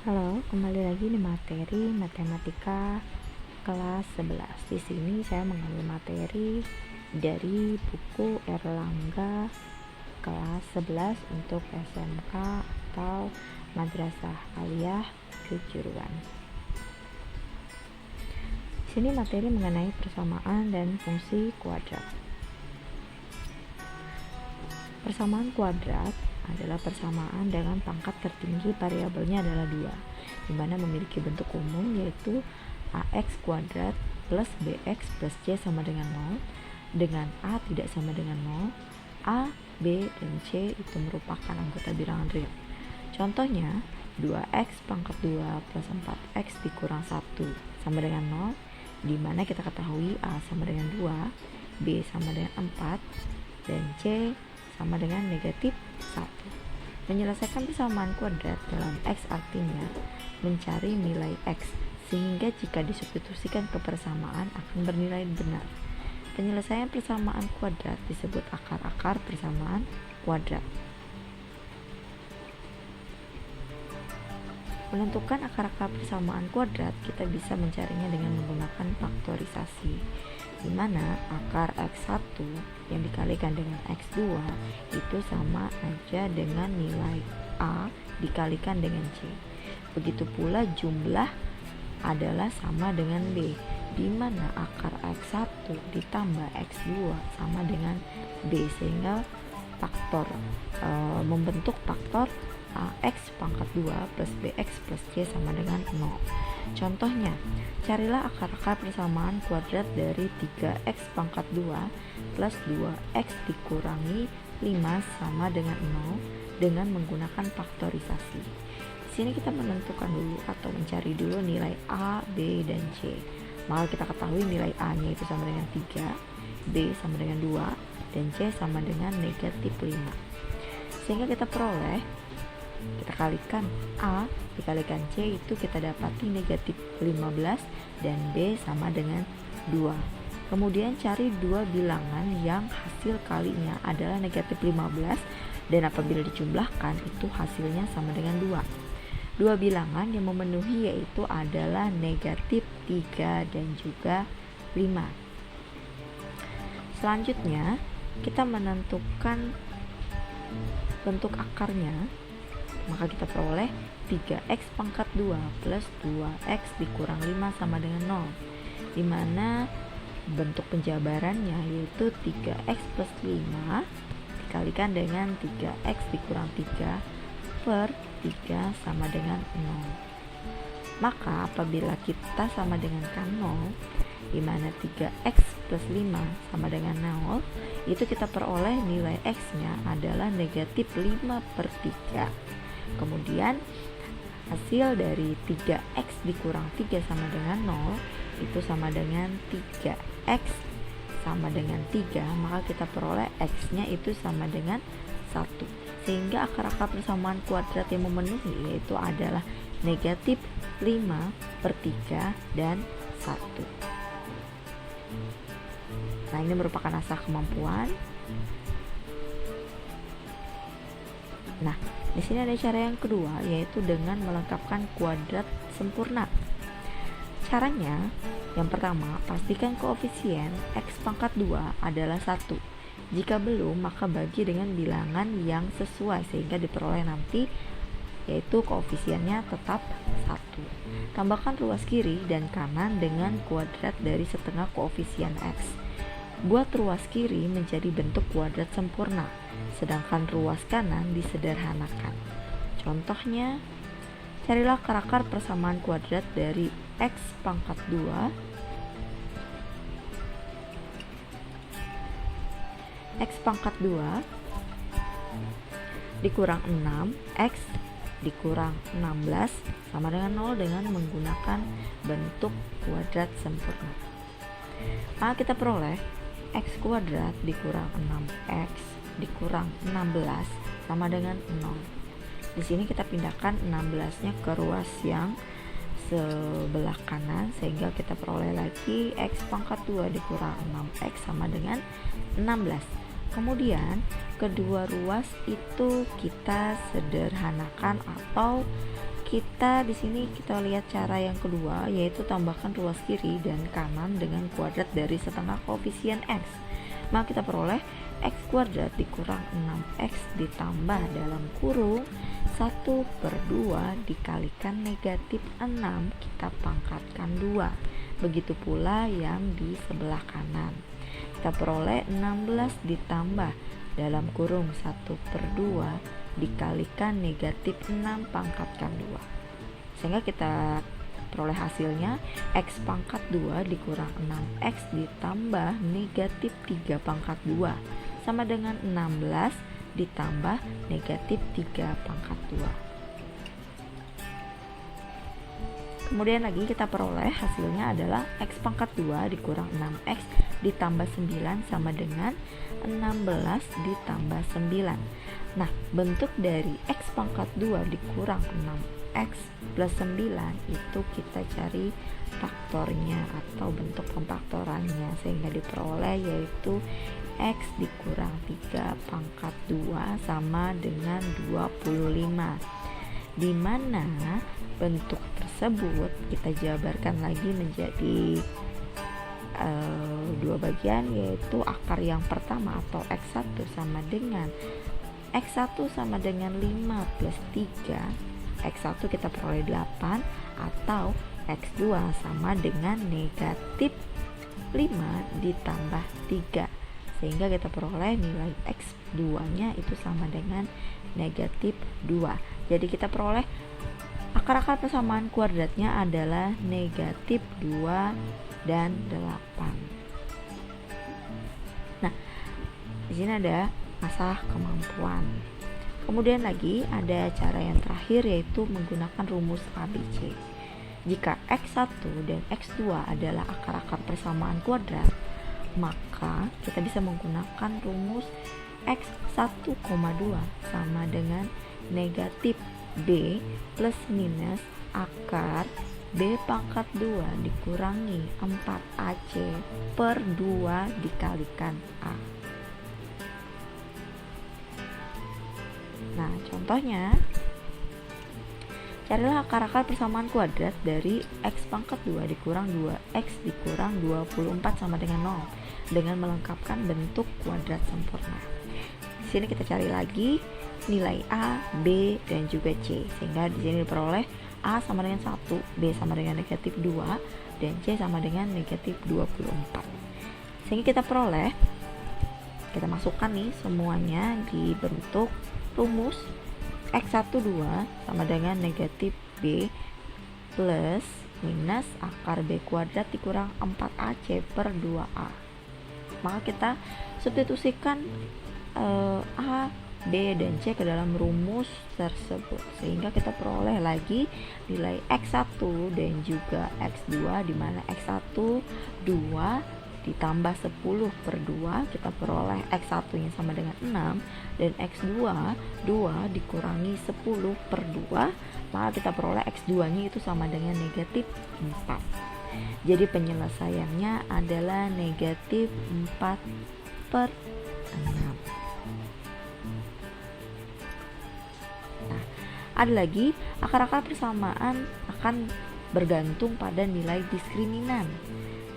Halo, kembali lagi di materi matematika kelas 11. Di sini saya mengambil materi dari buku Erlangga kelas 11 untuk SMK atau Madrasah Aliyah Kejuruan. Di sini materi mengenai persamaan dan fungsi kuadrat. Persamaan kuadrat adalah persamaan dengan pangkat tertinggi variabelnya adalah 2, di mana memiliki bentuk umum yaitu ax kuadrat plus bx plus c sama dengan 0, dengan a tidak sama dengan 0, a, b, dan c itu merupakan anggota bilangan real. Contohnya, 2x pangkat 2 plus 4x dikurang 1 sama dengan 0, di mana kita ketahui a sama dengan 2, b sama dengan 4, dan c sama dengan negatif 1. Menyelesaikan persamaan kuadrat dalam x artinya mencari nilai x, sehingga jika disubstitusikan ke persamaan akan bernilai benar. Penyelesaian persamaan kuadrat disebut akar-akar persamaan kuadrat. Menentukan akar-akar persamaan kuadrat kita bisa mencarinya dengan menggunakan faktorisasi, di mana akar x1 yang dikalikan dengan x2 itu sama aja dengan nilai a dikalikan dengan c. Begitu pula jumlah adalah sama dengan b, di mana akar x1 ditambah x2 sama dengan b, sehingga faktor membentuk faktor ax pangkat 2 plus bx plus c sama dengan 0. Contohnya, carilah akar-akar persamaan kuadrat dari 3x pangkat 2 plus 2x dikurangi 5 sama dengan 0 dengan menggunakan faktorisasi. Di sini kita menentukan dulu atau mencari dulu nilai a, b, dan c. Maka kita ketahui nilai a-nya itu sama dengan 3, b sama dengan 2, dan c sama dengan negatif 5. Sehingga kita peroleh, kita kalikan a dikalikan c itu kita dapati negatif 15 dan b sama dengan 2. Kemudian cari dua bilangan yang hasil kalinya adalah negatif 15 dan apabila dijumlahkan itu hasilnya sama dengan 2. Dua bilangan yang memenuhi yaitu adalah negatif 3 dan juga 5. Selanjutnya kita menentukan bentuk akarnya. Maka kita peroleh 3x pangkat 2 plus 2x dikurang 5 sama dengan 0, dimana bentuk penjabarannya yaitu 3x plus 5 dikalikan dengan 3x dikurang 3 per 3 sama dengan 0. Maka apabila kita sama dengan kan 0, dimana 3x plus 5 sama dengan 0, itu kita peroleh nilai x nya adalah negatif 5 per 3. Kemudian hasil dari 3x dikurang 3 sama dengan 0 itu sama dengan 3x sama dengan 3, maka kita peroleh x nya itu sama dengan 1, sehingga akar-akar persamaan kuadrat yang memenuhi yaitu adalah negatif 5 per 3 dan 1. Nah, ini merupakan asal kemampuan. Nah, di sini ada cara yang kedua, yaitu dengan melengkapkan kuadrat sempurna. Caranya, yang pertama, pastikan koefisien x pangkat 2 adalah 1. Jika belum, maka bagi dengan bilangan yang sesuai sehingga diperoleh nanti yaitu koefisiennya tetap 1. Tambahkan ruas kiri dan kanan dengan kuadrat dari setengah koefisien x. Buat ruas kiri menjadi bentuk kuadrat sempurna, sedangkan ruas kanan disederhanakan. Contohnya, carilah akar-akar persamaan kuadrat dari x pangkat 2 dikurang 6 x dikurang 16 sama dengan 0 dengan menggunakan bentuk kuadrat sempurna. Maka kita peroleh x kuadrat dikurang 6x dikurang 16 sama dengan 0. Di sini kita pindahkan 16-nya ke ruas yang sebelah kanan sehingga kita peroleh lagi x pangkat 2 dikurang 6x sama dengan 16. Kemudian kedua ruas itu kita sederhanakan atau kita di sini kita lihat cara yang kedua, yaitu tambahkan ruas kiri dan kanan dengan kuadrat dari setengah koefisien x. Maka kita peroleh x kuadrat dikurang 6x ditambah dalam kurung 1/2 dikalikan negatif 6 kita pangkatkan 2. Begitu pula yang di sebelah kanan. Kita peroleh 16 ditambah dalam kurung 1/2 dikalikan negatif 6 pangkatkan 2. Sehingga kita peroleh hasilnya x pangkat 2 dikurang 6x ditambah negatif 3 pangkat 2 sama dengan 16 ditambah negatif 3 pangkat 2. Kemudian lagi kita peroleh hasilnya adalah x pangkat 2 dikurang 6x ditambah 9 sama dengan 16 ditambah 9. Nah, bentuk dari x pangkat 2 dikurang 6x plus 9 itu kita cari faktornya atau bentuk pemfaktorannya, sehingga diperoleh yaitu x dikurang 3 pangkat 2 sama dengan 25, di mana bentuk tersebut kita jabarkan lagi menjadi dua bagian, yaitu akar yang pertama atau x1 sama dengan x1 sama dengan 5 plus 3, x1 kita peroleh 8, atau x2 sama dengan negatif 5 ditambah 3, sehingga kita peroleh nilai x2 nya itu sama dengan negatif 2. Jadi kita peroleh akar-akar persamaan kuadratnya adalah negatif 2 dan 8. Nah, di sini ada asah kemampuan. Kemudian lagi ada cara yang terakhir, yaitu menggunakan rumus ABC. Jika x1 dan x2 adalah akar-akar persamaan kuadrat, maka kita bisa menggunakan rumus x1,2 sama dengan negatif b plus minus akar b pangkat 2 dikurangi 4ac per 2 dikalikan a. Nah, contohnya, carilah akar-akar persamaan kuadrat dari x pangkat 2 dikurang 2x dikurang 24 sama dengan 0 dengan melengkapkan bentuk kuadrat sempurna. Di sini kita cari lagi nilai A, B, dan juga C, sehingga di sini diperoleh A sama dengan 1, B sama dengan negatif 2, dan C sama dengan negatif 24. Sehingga kita peroleh, kita masukkan nih semuanya di bentuk rumus x12 sama dengan negatif B plus minus akar B kuadrat dikurang 4AC per 2A. Maka kita substitusikan A, B, dan C ke dalam rumus tersebut, sehingga kita peroleh lagi nilai x1 dan juga x2, di mana x1 2 ditambah 10 per 2 kita peroleh x1 nya sama dengan 6, dan x2 2 dikurangi 10 per 2, maka kita peroleh x2 nya itu sama dengan negatif 4. Jadi penyelesaiannya adalah negatif 4 per 6. Nah, ada lagi akar-akar persamaan akan bergantung pada nilai diskriminan.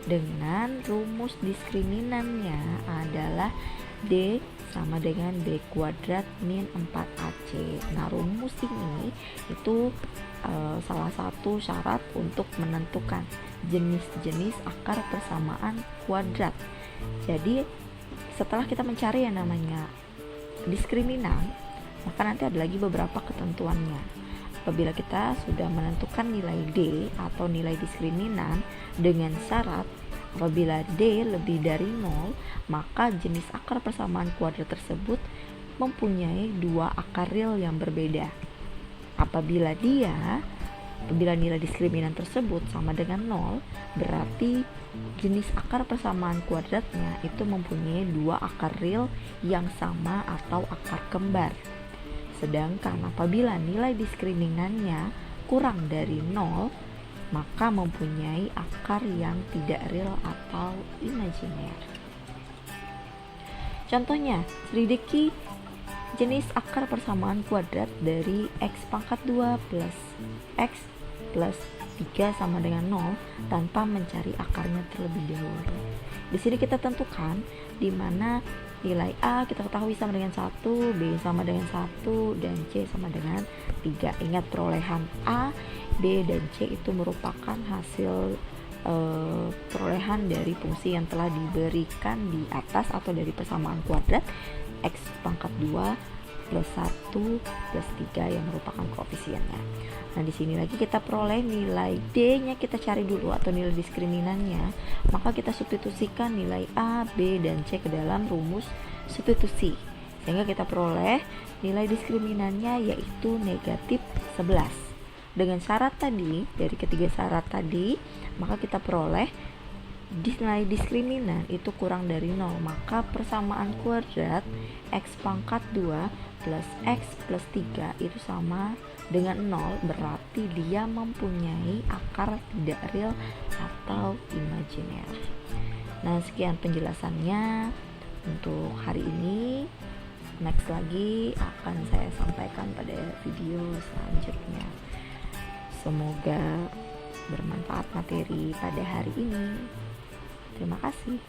Dengan rumus diskriminannya adalah D sama dengan B kuadrat min 4AC. Nah, rumus ini itu salah satu syarat untuk menentukan jenis-jenis akar persamaan kuadrat. Jadi setelah kita mencari yang namanya diskriminan, maka nanti ada lagi beberapa ketentuannya. Apabila kita sudah menentukan nilai D atau nilai diskriminan dengan syarat apabila D lebih dari 0, maka jenis akar persamaan kuadrat tersebut mempunyai dua akar real yang berbeda. Apabila nilai diskriminan tersebut sama dengan 0, berarti jenis akar persamaan kuadratnya itu mempunyai dua akar real yang sama atau akar kembar. Sedangkan apabila nilai diskriminannya kurang dari 0, maka mempunyai akar yang tidak real atau imajiner. Contohnya, selidiki jenis akar persamaan kuadrat dari x pangkat 2 plus x plus 3 sama dengan 0 tanpa mencari akarnya terlebih dahulu. Di sini kita tentukan di mana nilai A kita ketahui sama dengan 1, B sama dengan 1, dan C sama dengan 3. Ingat, perolehan A, B, dan C itu merupakan hasil perolehan dari fungsi yang telah diberikan di atas atau dari persamaan kuadrat x pangkat 2 plus 1 plus 3 yang merupakan koefisiennya. Nah, di sini lagi kita peroleh nilai D-nya, kita cari dulu atau nilai diskriminannya. Maka kita substitusikan nilai A, B, dan C ke dalam rumus substitusi. Sehingga kita peroleh nilai diskriminannya yaitu negatif 11. Dengan syarat tadi, dari ketiga syarat tadi, maka kita peroleh nilai diskriminan itu kurang dari 0. Maka persamaan kuadrat x pangkat 2 plus x plus 3 itu sama dengan 0, berarti dia mempunyai akar tidak real atau imajiner. Nah, sekian penjelasannya untuk hari ini. Next lagi akan saya sampaikan pada video selanjutnya. Semoga bermanfaat materi pada hari ini. Terima kasih.